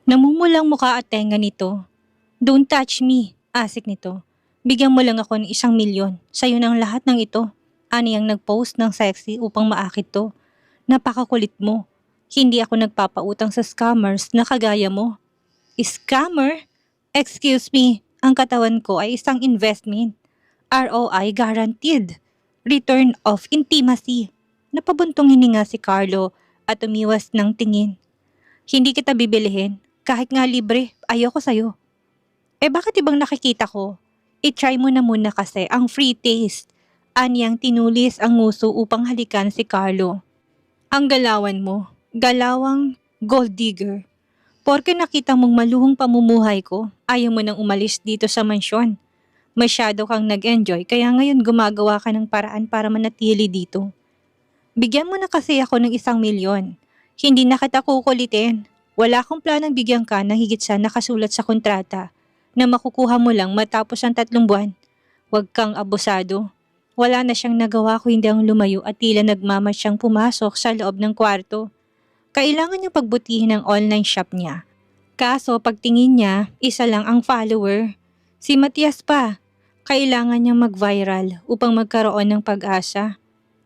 Namumulang mukha at tenga nito. Don't touch me, asik nito. Bigyan mo lang ako ng 1,000,000. Sa'yo ng lahat ng ito. Ani ang nag-post ng sexy upang maakit to. Napakakulit mo. Hindi ako nagpapautang sa scammers na kagaya mo. Scammer? Excuse me, ang katawan ko ay isang investment. ROI guaranteed. Return of intimacy. Napabuntong hininga si Carlo at umiwas ng tingin. Hindi kita bibilihin. Kahit nga libre, ayoko sa'yo. Bakit ibang nakikita ko? I-try mo na muna kasi ang free taste. Anyang tinulis ang nguso upang halikan si Carlo. Ang galawan mo, galawang gold digger. Porke nakita mong maluhong pamumuhay ko, ayaw mo nang umalis dito sa mansyon. Masyado kang nag-enjoy kaya ngayon gumagawa ka ng paraan para manatili dito. Bigyan mo na kasi ako ng 1,000,000. Hindi na kita kukulitin. Wala akong planong bigyan ka ng higit sa nakasulat sa kontrata na makukuha mo lang matapos ang 3 buwan. Huwag kang abusado. Wala na siyang nagawa kung hindi ang lumayo at tila nagmamasyang pumasok sa loob ng kwarto. Kailangan niyang pagbutihin ang online shop niya. Kaso pagtingin niya, isa lang ang follower. Si Matias pa. Kailangan niyang mag-viral upang magkaroon ng pag-asa.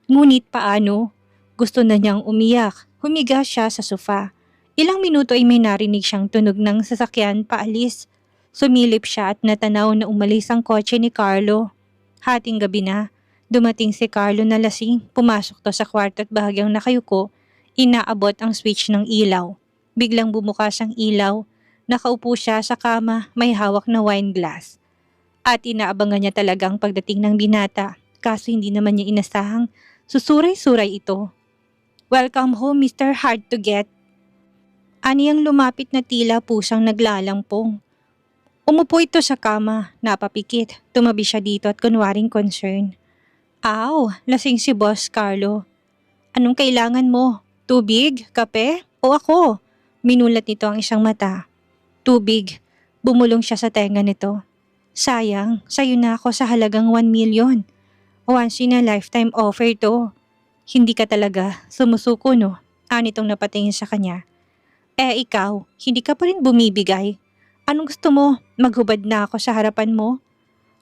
Ngunit paano? Gusto na niyang umiyak. Humiga siya sa sofa. Ilang minuto ay may narinig siyang tunog ng sasakyan paalis. Sumilip siya at natanaw na umalis ang kotse ni Carlo. Hating gabi na. Dumating si Carlo na lasing. Pumasok to sa kwarto at bahagyang nakayuko. Inaabot ang switch ng ilaw. Biglang bumukas ang ilaw. Nakaupo siya sa kama, may hawak na wine glass. At inaabangan niya talaga ang pagdating ng binata. Kaso hindi naman niya inasahang susuray-suray ito. Welcome home, Mr. Hard to Get. Aniyang lumapit na tila pusang naglalampong. Umupo ito sa kama, napapikit. Tumabi siya dito at kunwaring concern. Aw, lasing si Boss Carlo. Anong kailangan mo? Tubig? Kape? O ako? Minulat nito ang isang mata. Tubig. Bumulong siya sa tenga nito. Sayang, sayo na ako sa halagang 1,000,000. Once in a lifetime offer to. Hindi ka talaga sumusuko no? Anitong napatingin sa kanya. Ikaw, hindi ka pa rin bumibigay. Anong gusto mo? Maghubad na ako sa harapan mo?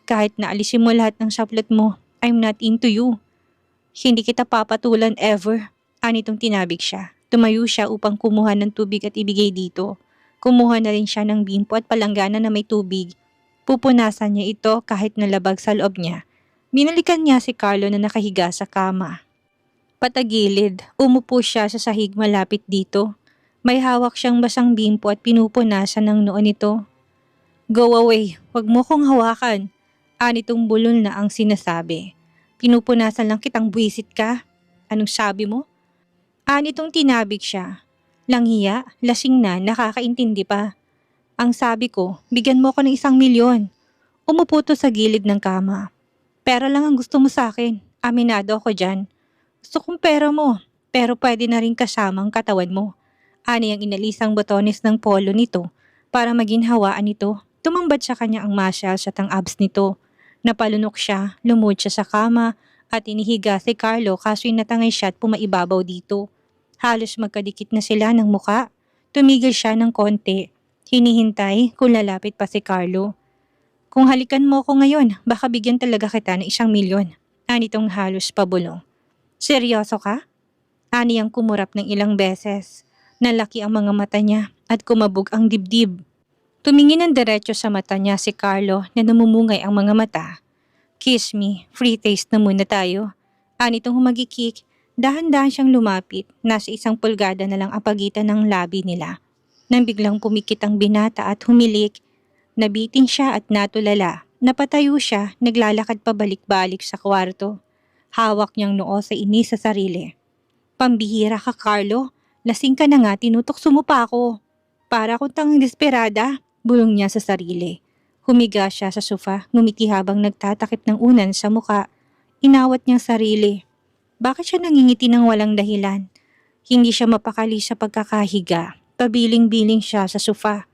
Kahit naalisin mo lahat ng saplat mo, I'm not into you. Hindi kita papatulan ever. Anitong tinabig siya. Tumayo siya upang kumuha ng tubig at ibigay dito. Kumuha na rin siya ng bimpo at palanggana na may tubig. Pupunasan niya ito kahit nalabag sa loob niya. Binalikan niya si Carlo na nakahiga sa kama. Patagilid, umupo siya sa sahig malapit dito. May hawak siyang basang bimpo at pinupunasan ng noo nito. Go away, wag mo kong hawakan. Anitong bulol na ang sinasabi. Pinupunasan lang kitang buwisit ka. Anong sabi mo? Anitong tinabig siya. Langhiya, lasing na, nakakaintindi pa. Ang sabi ko, bigyan mo ko ng 1,000,000. Umupo to sa gilid ng kama. Pera lang ang gusto mo sa akin. Aminado ako dyan. Gusto kong pera mo, pero pwede na rin kasamang katawan mo. Ani ang inalisang botones ng polo nito para maging hawaan nito. Tumambad sa kanya ang muscles at ang abs nito. Napalunok siya, lumuhod siya sa kama at inihiga si Carlo kaso natangay siya at pumaibabaw dito. Halos magkadikit na sila ng muka. Tumigil siya ng konti. Hinihintay kung lalapit pa si Carlo. Kung halikan mo ko ngayon, baka bigyan talaga kita ng 1,000,000. Anitong halos pabulong. Seryoso ka? Ani ang kumurap ng ilang beses. Nalaki ang mga mata niya at kumabog ang dibdib. Tumingin ng diretso sa mata niya si Carlo na namumungay ang mga mata. Kiss me, free taste na muna tayo. Anitong humagikik, dahan-dahan siyang lumapit, nasa 1 pulgada na lang ang pagitan ng labi nila. Nang biglang pumikit ang binata at humilik, nabitin siya at natulala. Napatayo siya, naglalakad pabalik-balik sa kwarto. Hawak niyang noo sa inis sa sarili. Pambihira ka, Carlo. Lasing ka na nga, tinutokso mo pa ako. Para akong tangang desperada, bulong niya sa sarili. Humiga siya sa sofa, ngumiti habang nagtatakip ng unan sa muka. Inawat niyang sarili. Bakit siya nangingiti ng walang dahilan? Hindi siya mapakali sa pagkakahiga. Pabiling-biling siya sa sofa.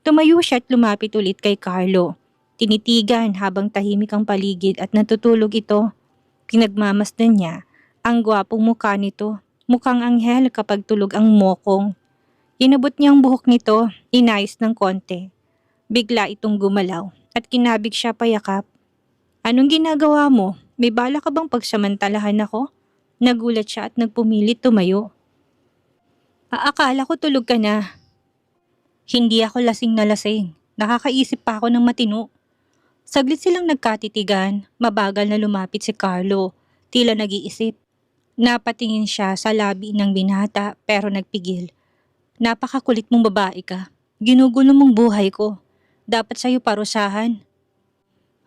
Tumayo siya at lumapit ulit kay Carlo. Tinitigan habang tahimik ang paligid at natutulog ito. Pinagmamasdan niya ang gwapong mukha nito. Mukhang anghel kapag tulog ang mokong. Inabot niya ang buhok nito, inayos ng konti. Bigla itong gumalaw at kinabig siya payakap. Anong ginagawa mo? May bala ka bang pagsamantalahan ako? Nagulat siya at nagpumilit tumayo. Akala ko tulog ka na. Hindi ako lasing na lasing. Nakakaisip pa ako ng matino. Saglit silang nagkatitigan, mabagal na lumapit si Carlo. Tila nag-iisip. Napatingin siya sa labi ng binata pero nagpigil. Napakakulit mong babae ka. Ginugulo mong buhay ko. Dapat sa'yo parusahan.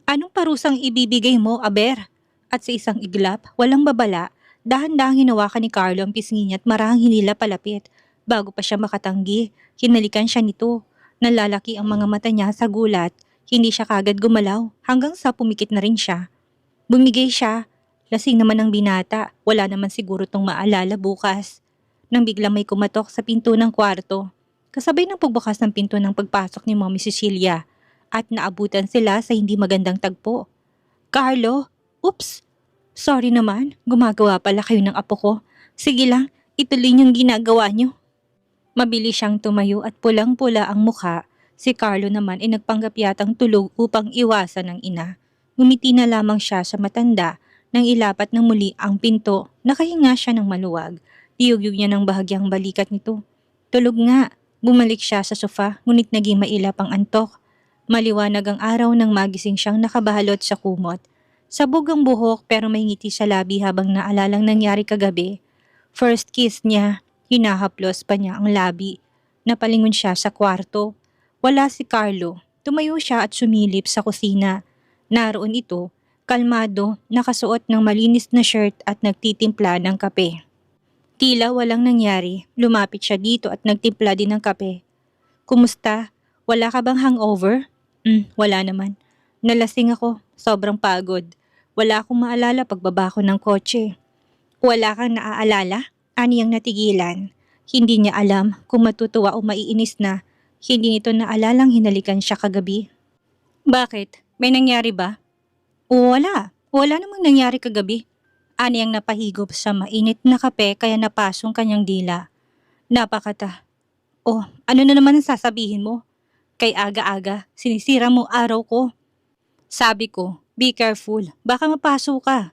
Anong parusang ibibigay mo, Aber? At sa isang iglap, walang babala, dahan-dahang hinawakan ni Carlo ang pisngi niya at marahang hinila palapit. Bago pa siya makatanggi, hinalikan siya nito. Nalalaki ang mga mata niya sa gulat. Hindi siya kagad gumalaw hanggang sa pumikit na rin siya. Bumigay siya. Lasing naman ang binata. Wala naman siguro tong maalala bukas. Nang biglang may kumatok sa pinto ng kwarto. Kasabay ng pagbukas ng pinto ng pagpasok ni Mommy Cecilia. At naabutan sila sa hindi magandang tagpo. Carlo? Oops! Sorry naman, gumagawa pala kayo ng apo ko. Sige lang, ituloy niyong ginagawa niyo. Mabilis siyang tumayo at pulang-pula ang mukha. Si Carlo naman ay nagpanggap yatang tulog upang iwasan ng ina. Ngumiti na lamang siya sa matanda nang ilapat ng muli ang pinto. Nakahinga siya ng maluwag. Tiyugyug niya ng bahagyang balikat nito. Tulog nga. Bumalik siya sa sofa ngunit naging mailap ang antok. Maliwanag ang araw nang magising siyang nakabahalot sa kumot. Sabog ang buhok pero may ngiti sa labi habang naalalang nangyari kagabi. First kiss niya, hinahaplos pa niya ang labi. Napalingon siya sa kwarto. Wala si Carlo. Tumayo siya at sumilip sa kusina. Naroon ito, kalmado, nakasuot ng malinis na shirt at nagtitimpla ng kape. Tila walang nangyari, lumapit siya dito at nagtimpla din ng kape. Kumusta? Wala ka bang hangover? Wala naman. Nalasing ako, sobrang pagod. Wala akong maalala pagbaba ko ng kotse. Wala kang naaalala? Ani ang natigilan. Hindi niya alam kung matutuwa o maiinis na. Hindi nito naalalang hinalikan siya kagabi. Bakit? May nangyari ba? Wala. Wala namang nangyari kagabi. Ani ang napahigop sa mainit na kape kaya napasong kanyang dila. Napakata. Ano na naman ang sasabihin mo? Kay aga-aga, sinisira mo araw ko. Sabi ko, be careful, baka mapaso ka.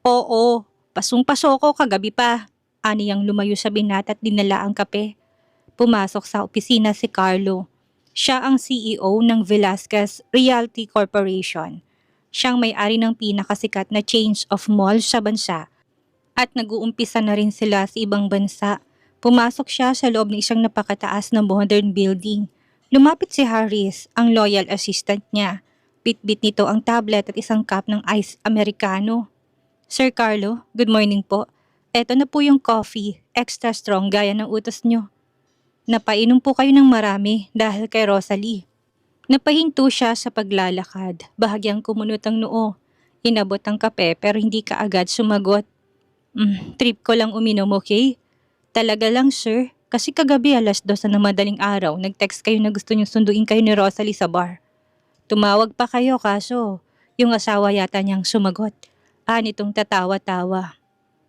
Oo, pasong-paso ko kagabi pa. Ani ang lumayo sa binata at dinala ang kape. Pumasok sa opisina si Carlo. Siya ang CEO ng Velasquez Realty Corporation. Siyang may-ari ng pinakasikat na chains of malls sa bansa. At nag-uumpisa na rin sila sa ibang bansa. Pumasok siya sa loob ng isang napakataas na modern building. Lumapit si Harris, ang loyal assistant niya. Bit-bit nito ang tablet at isang cup ng ice americano. Sir Carlo, good morning po. Eto na po yung coffee, extra strong gaya ng utos nyo. Napainom po kayo ng marami dahil kay Rosalie. Napahinto siya sa paglalakad, bahagyang kumunot ang noo. Inabot ang kape pero hindi kaagad sumagot. Trip ko lang uminom, okay? Talaga lang sir. Kasi kagabi 2:00 na madaling araw, nag-text kayo na gusto niyong sunduin kayo ni Rosalie sa bar. Tumawag pa kayo kaso, yung asawa yata niyang sumagot. Nitong tatawa-tawa.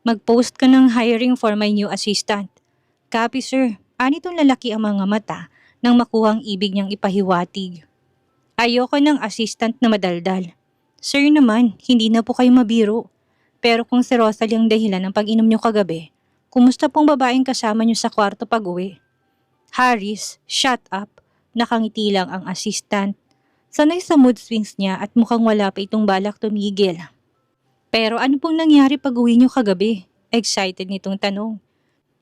Mag-post ka ng hiring for my new assistant. Copy sir, nitong lalaki ang mga mata nang makuha ang ibig niyang ipahiwatig. Ayoko ng assistant na madaldal. Sir naman, hindi na po kayo mabiro. Pero kung si Rosalie ang dahilan ng pag-inom niyo kagabi, kumusta pong babaeng kasama niyo sa kwarto pag-uwi? Harris, shut up. Nakangiti lang ang assistant. Sanay sa mood swings niya at mukhang wala pa itong balak tumigil. Pero ano pong nangyari pag-uwi niyo kagabi? Excited nitong tanong.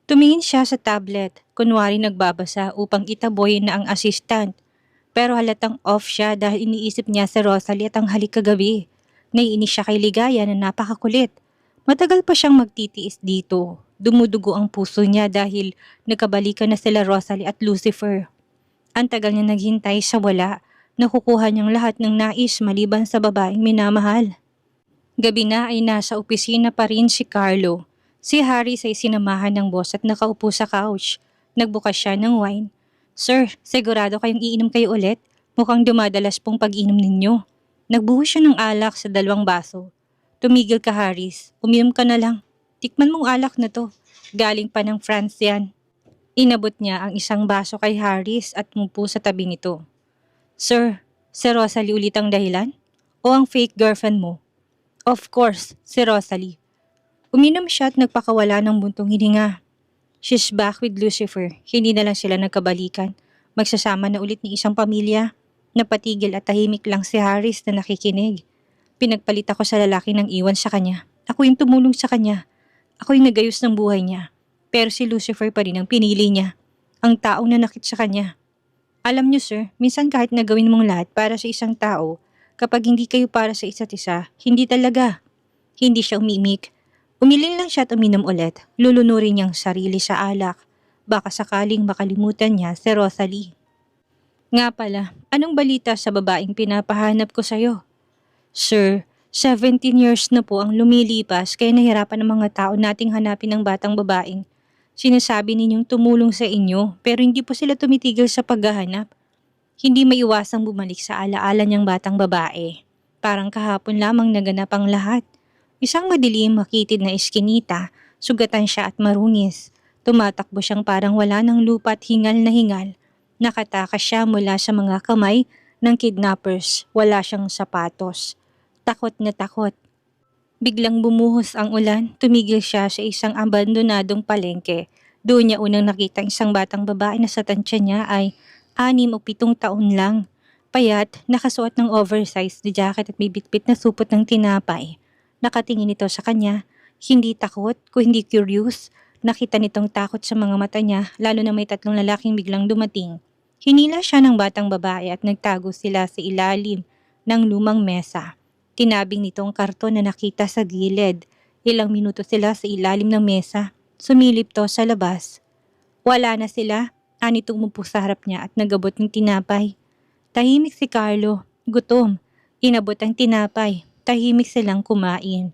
Tumingin siya sa tablet, kunwari nagbabasa upang itaboy na ang assistant. Pero halatang off siya dahil iniisip niya si Rosalie at ang halik kagabi. Naiinis siya kay Ligaya na napakakulit. Matagal pa siyang magtitiis dito. Dumudugo ang puso niya dahil nagkabalikan na sila Rosalie at Lucifer. Ang tagal niya naghintay sa wala. Nakukuha niyang lahat ng nais maliban sa babaeng minamahal. Gabi na ay nasa opisina pa rin si Carlo. Si Harry ay sinamahan ng boss at nakaupo sa couch. Nagbukas siya ng wine. Sir, sigurado kayong iinom kayo ulit? Mukhang dumadalas pong pag-inom ninyo. Nagbuhos siya ng alak sa 2 baso. Tumigil ka Harris, uminom ka na lang. Tikman mong alak na to. Galing pa ng France yan. Inabot niya ang isang baso kay Harris at umupo sa tabi nito. Sir, si Rosalie ulit ang dahilan? O ang fake girlfriend mo? Of course, si Rosalie. Uminom siya at nagpakawala ng buntong hininga. She's back with Lucifer. Hindi na lang sila nagkabalikan. Magsasama na ulit ni isang pamilya. Napatigil at tahimik lang si Harris na nakikinig. Pinagpalit ako sa lalaki ng iwan sa kanya. Ako yung tumulong sa kanya. Ako yung nagayos ng buhay niya. Pero si Lucifer pa rin ang pinili niya. Ang taong nanakit sa kanya. Alam niyo sir, minsan kahit nagawin mong lahat para sa isang tao, kapag hindi kayo para sa isa't isa, hindi talaga. Hindi siya umimik. Umiling lang siya at uminom ulit. Lulunurin niyang sarili sa alak. Baka sakaling makalimutan niya si Rosalie. Nga pala, anong balita sa babaeng pinapahanap ko sa'yo? Sir, 17 years na po ang lumilipas kaya nahirapan ng mga tao nating hanapin ng batang babaeng. Sinasabi ninyong tumulong sa inyo pero hindi po sila tumitigil sa paghahanap. Hindi maiwasang bumalik sa alaala niyang batang babae. Parang kahapon lamang naganap ang lahat. Isang madilim makitid na eskinita, sugatan siya at marungis. Tumatakbo siyang parang wala ng lupa at hingal na hingal. Nakatakas siya mula sa mga kamay ng kidnappers. Wala siyang sapatos. Takot na takot. Biglang bumuhos ang ulan, tumigil siya sa isang abandonadong palengke. Doon niya unang nakita isang batang babae na sa tansya niya ay 6 o 7 taon lang. Payat, nakasuot ng oversized na jacket at may bitbit na supot ng tinapay. Nakatingin ito sa kanya, hindi takot, kundi curious. Nakita nitong takot sa mga mata niya, lalo na may 3 lalaking biglang dumating. Hinila siya ng batang babae at nagtago sila sa ilalim ng lumang mesa. Tinabing nito ang karton na nakita sa gilid. Ilang minuto sila sa ilalim ng mesa. Sumilip to sa labas. Wala na sila. Anitong umupo sa harap niya at nagabot ng tinapay. Tahimik si Carlo. Gutom. Inabot ang tinapay. Tahimik silang kumain.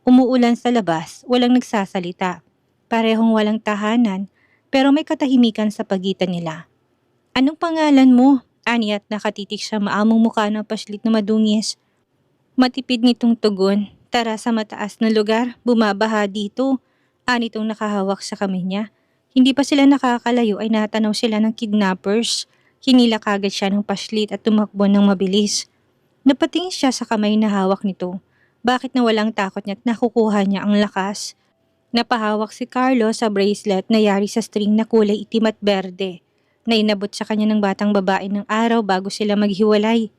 Umuulan sa labas. Walang nagsasalita. Parehong walang tahanan. Pero may katahimikan sa pagitan nila. Anong pangalan mo? Ani at nakatitik sa maamong mukha ng paslit na madungis. Matipid nitong tugon, tara sa mataas na lugar, bumabaha dito. Anitong nakahawak sa kamay niya. Hindi pa sila nakakalayo ay natanaw sila ng kidnappers. Hinila kagad siya ng paslit at tumakbo ng mabilis. Napatingin siya sa kamay na hawak nito. Bakit na walang takot niya at nakukuha niya ang lakas? Napahawak si Carlo sa bracelet na yari sa string na kulay itim at berde na inabot sa kanya ng batang babae ng araw bago sila maghiwalay.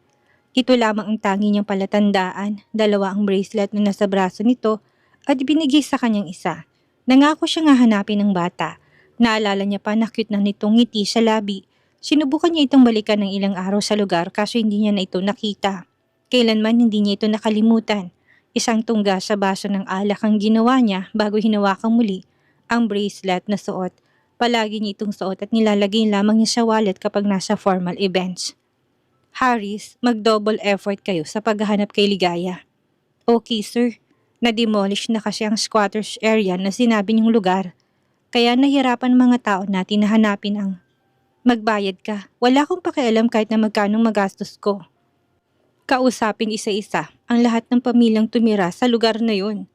Ito lamang ang tangi niyang palatandaan, 2 ang bracelet na nasa braso nito at ibinigay sa kanyang isa. Nangako siya nga hanapin ng bata. Naalala niya pa na cute na nitong ngiti sa labi. Sinubukan niya itong balikan ng ilang araw sa lugar kaso hindi niya na ito nakita. Kailanman hindi niya ito nakalimutan. Isang tungga sa baso ng alak ang ginawa niya bago hinawakan muli ang bracelet na suot. Palagi niya itong suot at nilalagay lamang niya sa wallet kapag nasa formal events. Harris, mag-double effort kayo sa paghahanap kay Ligaya. Okay sir, na-demolish na kasi ang squatters area na sinabi niyong lugar. Kaya nahirapan mga tao natin na hanapin ang magbayad ka. Wala akong pakialam kahit na magkano magastos ko. Kausapin isa-isa ang lahat ng pamilyang tumira sa lugar na yun.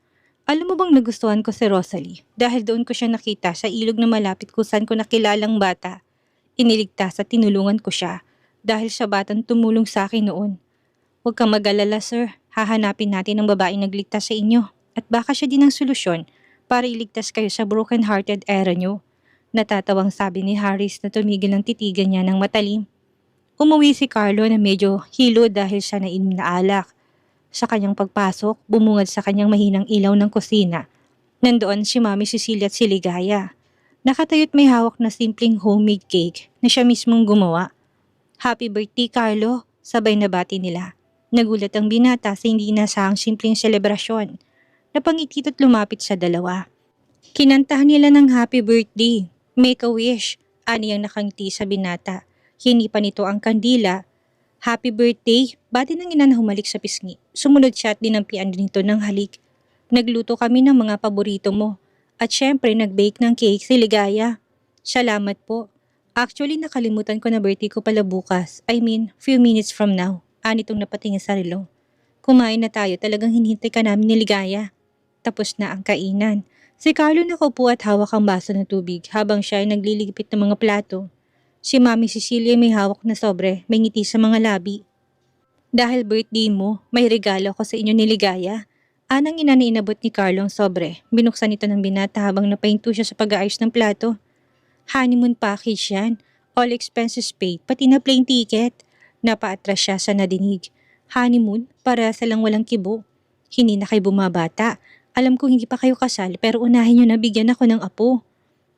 Alam mo bang nagustuhan ko si Rosalie dahil doon ko siya nakita sa ilog na malapit kung saan ko nakilalang bata. Iniligtas at tinulungan ko siya. Dahil sa batang tumulong sa akin noon. Huwag kang mag-alala sir, hahanapin natin ang babaeng nagligtas sa inyo at baka siya din ang solusyon para iligtas kayo sa broken-hearted era nyo. Natatawang sabi ni Harris na tumigil ang titigan niya ng matalim. Umuwi si Carlo na medyo hilo dahil siya nainom na alak. Sa kanyang pagpasok, bumungad sa kanyang mahinang ilaw ng kusina. Nandoon si Mami Cecilia at si Ligaya. Nakatayot may hawak na simpleng homemade cake na siya mismong gumawa. Happy birthday, Carlo! Sabay na bati nila. Nagulat ang binata sa hindi inasahang simpleng selebrasyon. Napangiti at lumapit sa dalawa. Kinantahan nila ng happy birthday. Make a wish. Ani ang nakangiti sa binata. Hinipa nito ang kandila. Happy birthday! Bati ng ina na humalik sa pisngi. Sumunod siya at dinampian din ito ng halik. Nagluto kami ng mga paborito mo. At syempre nag-bake ng cake si Ligaya. Salamat po. Actually, nakalimutan ko na birthday ko pala bukas. I mean, few minutes from now. Anitong napatingin sa relo. Kumain na tayo, talagang hinihintay ka namin ni Ligaya. Tapos na ang kainan. Si Carlo nakaupo at hawak ang baso ng tubig habang siya ay nagliligpit ng mga plato. Si Mami Cecilia may hawak na sobre, may ngiti sa mga labi. Dahil birthday mo, may regalo ko sa inyo ni Ligaya. Anang ina na inabot ni Carlo ang sobre. Binuksan ito ng binata habang napahinto siya sa pag-aayos ng plato. Honeymoon package yan. All expenses paid, pati na plane ticket. Napaatras siya sa nadinig. Honeymoon, para sa lang walang kibo. Hindi na kayo bumabata. Alam kong hindi pa kayo kasal pero unahin nyo na bigyan ako ng apo.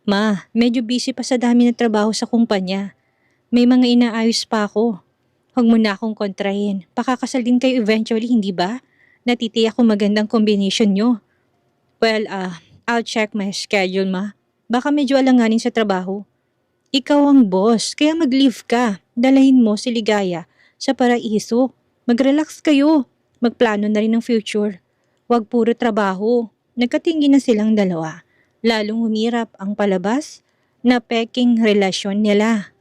Ma, medyo busy pa sa dami ng trabaho sa kumpanya. May mga inaayos pa ako. Huwag mo na akong kontrahin. Pakakasal din kayo eventually, hindi ba? Natitiyak ko magandang combination nyo. Well, I'll check my schedule, ma. Baka medyo alanganin sa trabaho. Ikaw ang boss, kaya mag-leave ka. Dalahin mo si Ligaya sa paraiso. Mag-relax kayo. Magplano na rin ng future. Huwag puro trabaho. Nagkatingin na silang dalawa. Lalong humirap ang palabas na peking relasyon nila.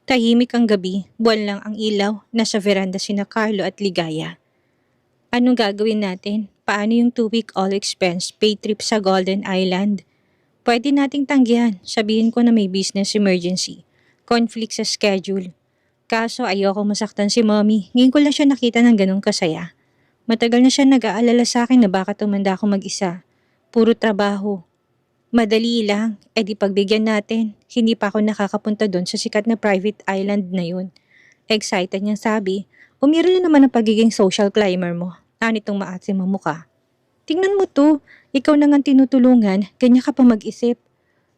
Tahimik ang gabi, buwan lang ang ilaw, nasa veranda sina Carlo at Ligaya. Anong gagawin natin? Paano yung 2-week all-expense paid trip sa Golden Island? Pwede nating tanggihan, sabihin ko na may business emergency. Conflict sa schedule. Kaso ayoko masaktan si mommy, ngayon ko lang siya nakita ng ganong kasaya. Matagal na siya nag-aalala sa akin na baka tumanda ako mag-isa. Puro trabaho. Madali lang, di pagbigyan natin. Hindi pa ako nakakapunta doon sa sikat na private island na yun. Excited niyang sabi, umiral na naman ang pagiging social climber mo. Anitong maasim ang mukha. Tingnan mo to, ikaw na nga tinutulungan, ganyan ka pa mag-isip.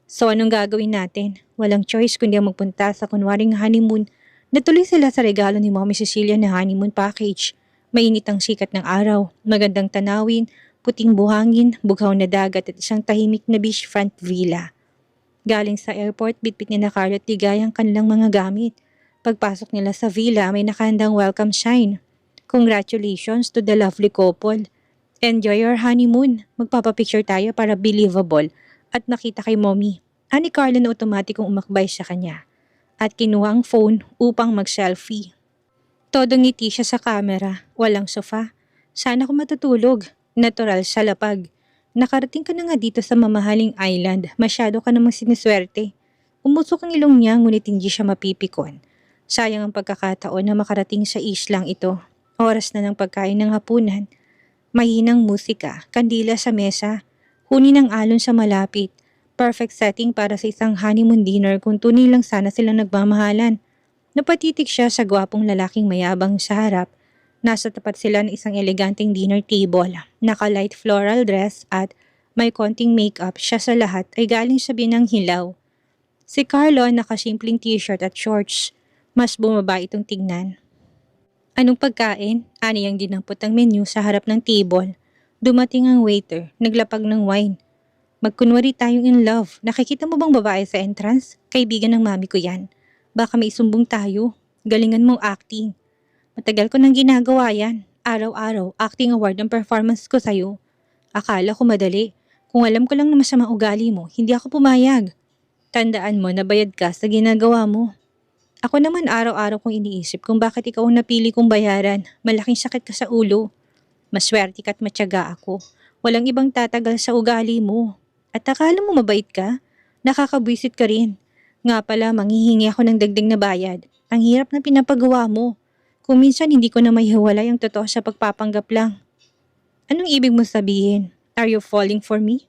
So anong gagawin natin? Walang choice kundi ang magpunta sa kunwaring honeymoon. Natuloy sila sa regalo ni Mommy Cecilia na honeymoon package. Mainit ang sikat ng araw, magandang tanawin, puting buhangin, bughaw na dagat at isang tahimik na beachfront villa. Galing sa airport, bitbit ni na Carlo at Ligaya ang kanilang mga gamit. Pagpasok nila sa villa, may nakahandang welcome sign. Congratulations to the lovely couple. Enjoy your honeymoon. Magpapapicture tayo para believable at nakita kay mommy. Ani Carlo na otomatikong umakbay sa kanya at kinuha ang phone upang mag-selfie. Todo ngiti siya sa camera, walang sofa. Sana ako matutulog. Natural sa lapag. Nakarating ka na nga dito sa mamahaling island, masyado ka namang siniswerte. Umusok ang ilong niya ngunit hindi siya mapipikon. Sayang ang pagkakataon na makarating sa islang ito. Oras na ng pagkain ng hapunan. Mahinang musika, kandila sa mesa, huni ng alon sa malapit. Perfect setting para sa isang honeymoon dinner kung tunay lang sana silang nagmamahalan. Napatitig siya sa gwapong lalaking mayabang sa harap. Nasa tapat sila ng isang eleganteng dinner table, naka-light floral dress at may konting makeup. Siya sa lahat ay galing sa binang hilaw. Si Carlo nakasimpleng t-shirt at shorts. Mas bumaba itong tignan. Anong pagkain? Ani ang dinampot ang menu sa harap ng table. Dumating ang waiter, naglapag ng wine. Magkunwari tayong in love. Nakikita mo bang babae sa entrance? Kaibigan ng mami ko yan. Baka may isumbong tayo. Galingan mong acting. Matagal ko nang ginagawa yan. Araw-araw, acting award ang performance ko sa'yo. Akala ko madali. Kung alam ko lang na masamang ugali mo, hindi ako pumayag. Tandaan mo na bayad ka sa ginagawa mo. Ako naman araw-araw kong iniisip kung bakit ikaw ang napili kong bayaran. Malaking sakit ka sa ulo. Maswerte ka at matyaga ako. Walang ibang tatagal sa ugali mo. At akala mo mabait ka? Nakakabwisit ka rin. Nga pala, manghihingi ako ng dagdag na bayad. Ang hirap na pinapagawa mo. Kung minsan hindi ko na maihiwalay ang totoo sa pagpapanggap lang. Anong ibig mo sabihin? Are you falling for me?